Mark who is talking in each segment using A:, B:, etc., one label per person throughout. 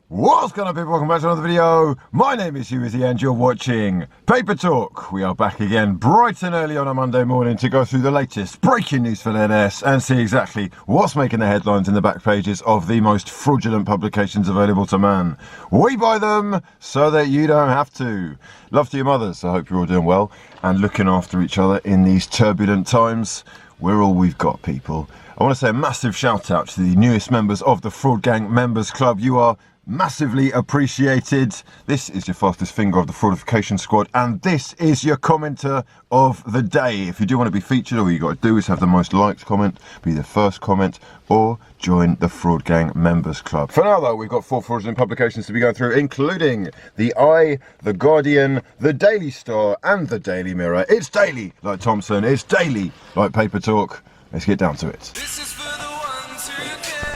A: What's going on, people? Welcome back to another video. My name is hughwizzy and you're watching Paper Talk. We are back again bright and early on a Monday morning to go through the latest breaking news for LNS and see exactly what's making the headlines in the back pages of the most fraudulent publications available to man. We buy them so that you don't have to. Love to your mothers. I hope you're all doing well and looking after each other in these turbulent times. We're all we've got, people. I want to say a massive shout out to the newest members of the Fraud Gang Members Club. You are massively appreciated. This is your fastest finger of the fraudification squad, and this is your commenter of the day. If you do want to be featured, all you got to do is have the most liked comment, be the first comment, or join the Fraud Gang Members Club. For now though, we've got 4 fraudulent publications to be going through, including the Eye, the Guardian, the Daily Star, and the Daily Mirror. It's daily like Thompson, it's daily like Paper Talk. Let's get down to it.
B: This is for the ones who care.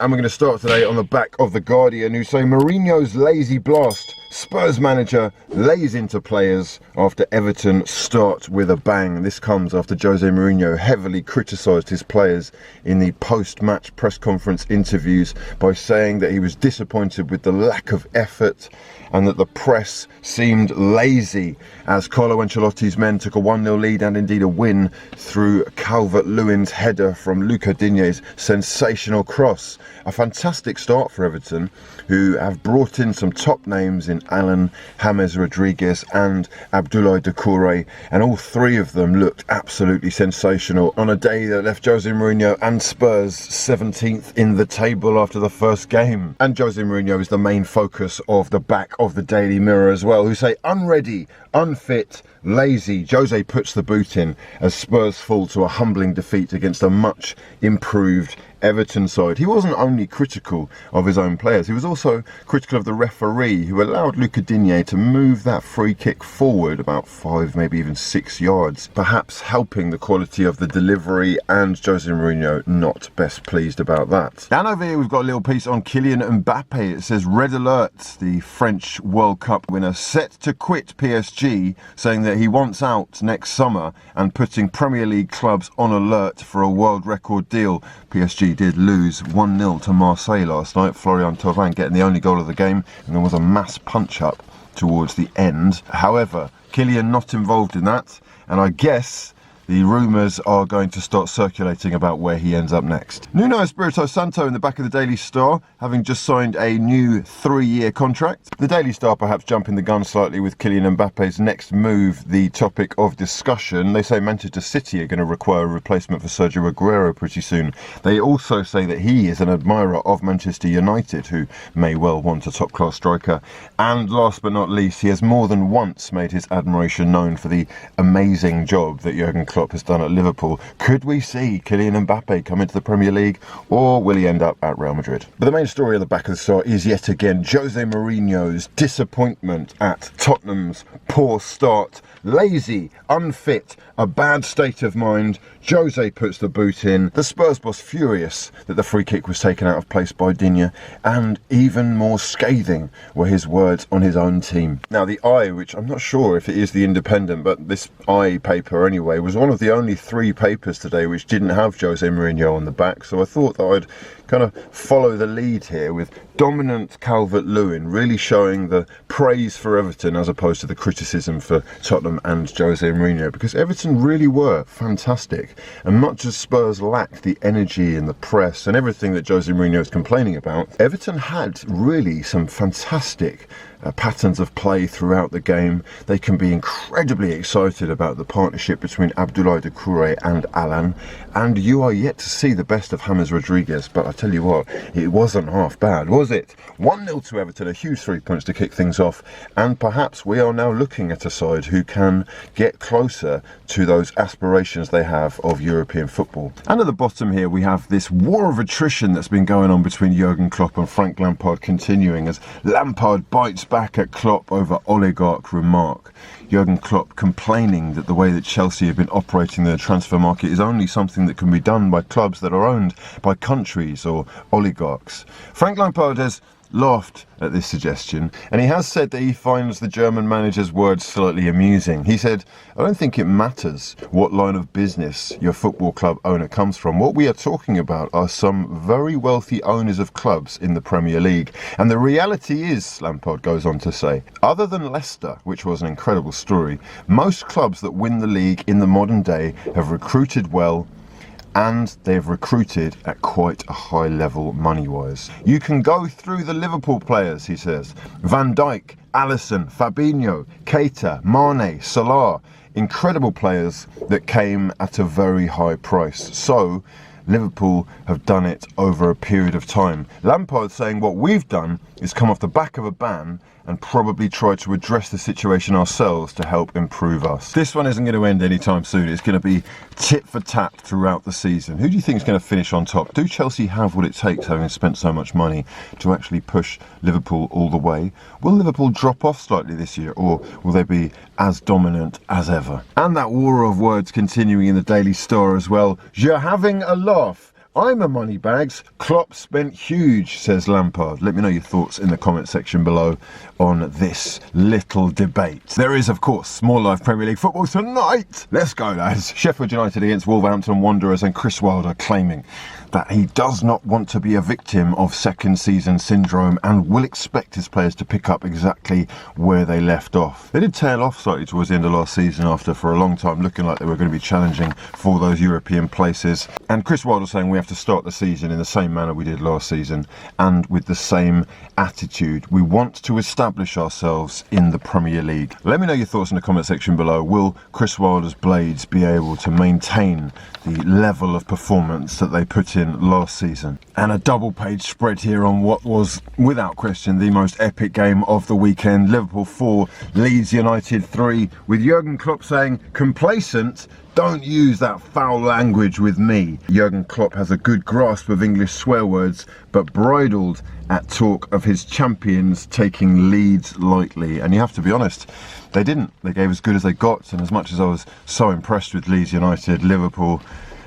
A: And we're going to start today on the back of the Guardian, who say Mourinho's lazy blast. Spurs manager lays into players after Everton start with a bang. This comes after Jose Mourinho heavily criticised his players in the post-match press conference interviews by saying that he was disappointed with the lack of effort and that the press seemed lazy as Carlo Ancelotti's men took a 1-0 lead and indeed a win through Calvert-Lewin's header from Luca Digne's sensational cross. A fantastic start for Everton, who have brought in some top names in Alan, James Rodriguez and Abdoulaye Doucouré, and all three of them looked absolutely sensational on a day that left Jose Mourinho and Spurs 17th in the table after the first game. And Jose Mourinho is the main focus of the back of the Daily Mirror as well, who say unready, unfit, lazy. Jose puts the boot in as Spurs fall to a humbling defeat against a much improved Everton side. He wasn't only critical of his own players, he was also critical of the referee, who allowed Luca Digne to move that free kick forward about 5, maybe even 6 yards, perhaps helping the quality of the delivery, and Jose Mourinho not best pleased about that. And over here we've got a little piece on Kylian Mbappe. It says red alert, the French World Cup winner set to quit PSG, saying that he wants out next summer and putting Premier League clubs on alert for a world record deal. PSG did lose 1-0 to Marseille last night, Florian Thauvin getting the only goal of the game, and there was a mass punch-up towards the end. However, Kylian not involved in that, and I guess the rumours are going to start circulating about where he ends up next. Nuno Espirito Santo in the back of the Daily Star, having just signed a new 3-year contract. The Daily Star perhaps jumping the gun slightly with Kylian Mbappe's next move, the topic of discussion. They say Manchester City are going to require a replacement for Sergio Aguero pretty soon. They also say that he is an admirer of Manchester United, who may well want a top-class striker. And last but not least, he has more than once made his admiration known for the amazing job that Jurgen Klopp has done at Liverpool. Could we see Kylian Mbappe come into the Premier League, or will he end up at Real Madrid? But the main story at the back of the Star is yet again Jose Mourinho's disappointment at Tottenham's poor start. Lazy, unfit, a bad state of mind. Jose puts the boot in. The Spurs boss furious that the free kick was taken out of place by Digne, and even more scathing were his words on his own team. Now the Eye, which I'm not sure if it is the Independent, but this Eye paper anyway, was one of the only 3 papers today which didn't have Jose Mourinho on the back, so I thought that I'd kind of follow the lead here with dominant Calvert-Lewin really showing the praise for Everton as opposed to the criticism for Tottenham and Jose Mourinho, because Everton really were fantastic, and much as Spurs lacked the energy and the press and everything that Jose Mourinho is complaining about, Everton had really some fantastic patterns of play throughout the game. They can be incredibly excited about the partnership between Abdoulaye Doucouré and Alan, and you are yet to see the best of James Rodriguez, but I tell you what, it wasn't half bad, was it? 1-0 to Everton, a huge 3 points to kick things off, and perhaps we are now looking at a side who can get closer to those aspirations they have of European football. And at the bottom here we have this war of attrition that's been going on between Jurgen Klopp and Frank Lampard continuing, as Lampard bites back at Klopp over oligarch remark. Jurgen Klopp complaining that the way that Chelsea have been operating the transfer market is only something that can be done by clubs that are owned by countries or oligarchs. Frank Lampard has laughed at this suggestion, and he has said that he finds the German manager's words slightly amusing. He said, "I don't think it matters what line of business your football club owner comes from. What we are talking about are some very wealthy owners of clubs in the Premier League. And the reality is," Lampard goes on to say, "other than Leicester, which was an incredible story, most clubs that win the league in the modern day have recruited well, and they've recruited at quite a high level money-wise. You can go through the Liverpool players," he says. Van Dijk, Alisson, Fabinho, Keita, Mane, Salah. Incredible players that came at a very high price. So Liverpool have done it over a period of time. Lampard saying what we've done is come off the back of a ban and probably try to address the situation ourselves to help improve us. This one isn't going to end anytime soon. It's going to be tit for tat throughout the season. Who do you think is going to finish on top? Do Chelsea have what it takes, having spent so much money, to actually push Liverpool all the way? Will Liverpool drop off slightly this year, or will they be as dominant as ever? And that war of words continuing in the Daily Star as well. You're having a laugh. I'm a moneybags. Klopp spent huge, says Lampard. Let me know your thoughts in the comment section below on this little debate. There is, of course, more live Premier League football tonight. Let's go, lads. Sheffield United against Wolverhampton Wanderers, and Chris Wilder claiming that he does not want to be a victim of second season syndrome and will expect his players to pick up exactly where they left off. They did tail off slightly towards the end of last season after, for a long time, looking like they were going to be challenging for those European places. And Chris Wilder saying we have to start the season in the same manner we did last season and with the same attitude. We want to establish ourselves in the Premier League. Let me know your thoughts in the comment section below. Will Chris Wilder's Blades be able to maintain the level of performance that they put in last season? And a double page spread here on what was, without question, the most epic game of the weekend. Liverpool 4, Leeds United 3, with Jurgen Klopp saying, "Complacent? Don't use that foul language with me." Jurgen Klopp has a good grasp of English swear words, but bridled at talk of his champions taking Leeds lightly. And you have to be honest, they didn't. They gave as good as they got, and as much as I was so impressed with Leeds United, Liverpool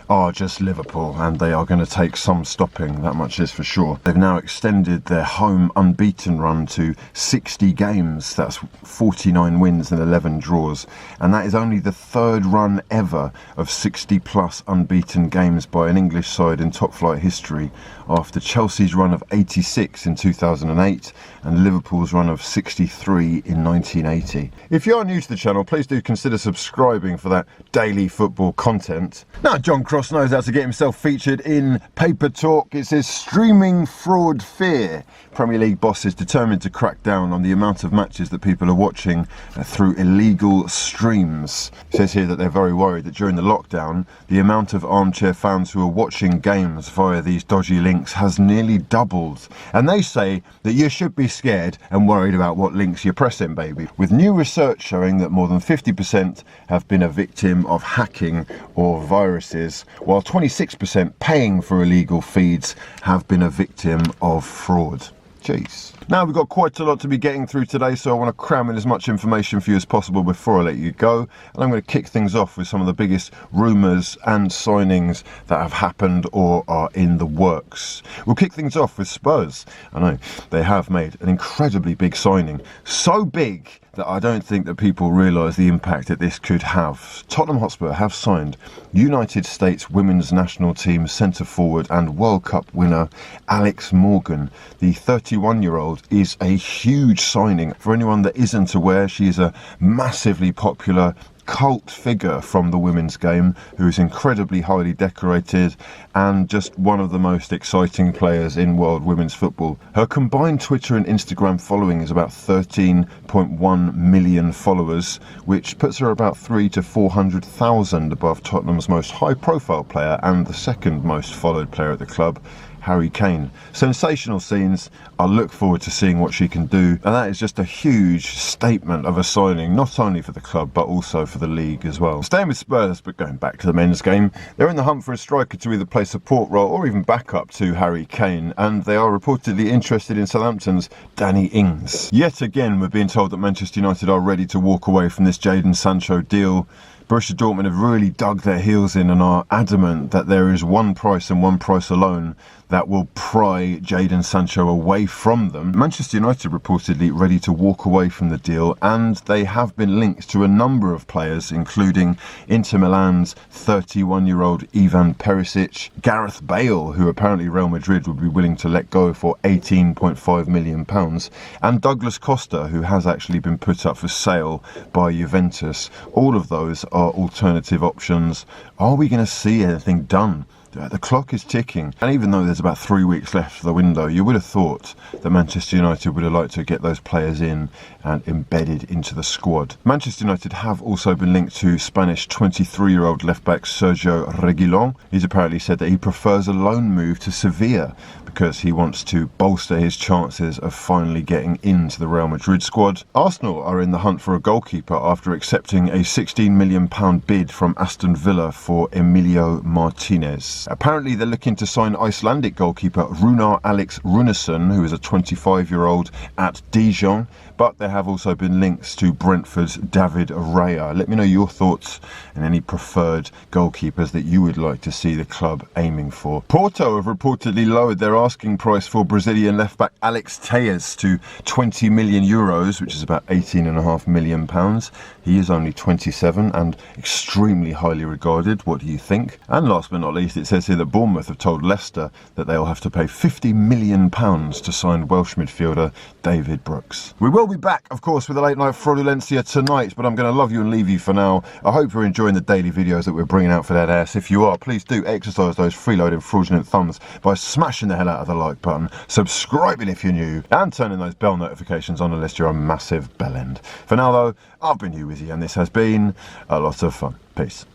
A: are just Liverpool, and they are going to take some stopping, that much is for sure. They've now extended their home unbeaten run to 60 games. That's 49 wins and 11 draws, and that is only the third run ever of 60 plus unbeaten games by an English side in top flight history, after Chelsea's run of 86 in 2008 and Liverpool's run of 63 in 1980. If you are new to the channel, please do consider subscribing for that daily football content. Now, John Cross knows how to get himself featured in Paper Talk. It says, "Streaming fraud fear. Premier League bosses determined to crack down on the amount of matches that people are watching through illegal streams." It says here that they're very worried that during the lockdown, the amount of armchair fans who are watching games via these dodgy links has nearly doubled. And they say that you should be scared and worried about what links you're pressing, baby. With new research showing that more than 50% have been a victim of hacking or viruses, while 26% paying for illegal feeds have been a victim of fraud. Jeez. Now, we've got quite a lot to be getting through today, so I want to cram in as much information for you as possible before I let you go. And I'm going to kick things off with some of the biggest rumours and signings that have happened or are in the works. We'll kick things off with Spurs. I know, they have made an incredibly big signing. So big that I don't think that people realise the impact that this could have. Tottenham Hotspur have signed United States women's national team centre-forward and World Cup winner Alex Morgan. The 31-year-old is a huge signing. For anyone that isn't aware, she is a massively popular cult figure from the women's game who is incredibly highly decorated and just one of the most exciting players in world women's football. Her combined Twitter and Instagram following is about 13.1 million followers, which puts her about 300,000 to 400,000 above Tottenham's most high-profile player and the second most followed player at the club, Harry Kane. Sensational scenes. I look forward to seeing what she can do, and that is just a huge statement of a signing, not only for the club but also for the league as well. Staying with Spurs, but going back to the men's game, they're in the hunt for a striker to either play support role or even backup to Harry Kane, and they are reportedly interested in Southampton's Danny Ings. Yet again, we're being told that Manchester United are ready to walk away from this Jadon Sancho deal, Borussia Dortmund have really dug their heels in and are adamant that there is one price and one price alone that will pry Jadon Sancho away from them. Manchester United reportedly ready to walk away from the deal, and they have been linked to a number of players, including Inter Milan's 31-year-old Ivan Perisic, Gareth Bale, who apparently Real Madrid would be willing to let go for £18.5 million, and Douglas Costa, who has actually been put up for sale by Juventus. All of those are alternative options. Are we going to see anything done? The clock is ticking, and even though there's about 3 weeks left of the window, you would have thought that Manchester United would have liked to get those players in and embedded into the squad. Manchester United have also been linked to Spanish 23-year-old left-back Sergio Reguilon. He's apparently said that he prefers a loan move to Sevilla because he wants to bolster his chances of finally getting into the Real Madrid squad. Arsenal are in the hunt for a goalkeeper after accepting a £16 million bid from Aston Villa for Emilio Martinez. Apparently they're looking to sign Icelandic goalkeeper Runar Alex Runarsson, who is a 25-year-old at Dijon, but there have also been links to Brentford's David Raya. Let me know your thoughts and any preferred goalkeepers that you would like to see the club aiming for. Porto have reportedly lowered their asking price for Brazilian left-back Alex Telles to €20 million, which is about £18.5 million. He is only 27 and extremely highly regarded. What do you think? And last but not least, it says here that Bournemouth have told Leicester that they'll have to pay £50 million to sign Welsh midfielder David Brooks. We will be back, of course, with a late night fraudulencia tonight, but I'm going to love you and leave you for now. I hope you're enjoying the daily videos that we're bringing out for that ass. If you are, please do exercise those freeloading fraudulent thumbs by smashing the hell out of the like button, subscribing if you're new, and turning those bell notifications on unless you're a massive bellend. For now, though, I've been hughwizzy, and this has been a lot of fun. Peace.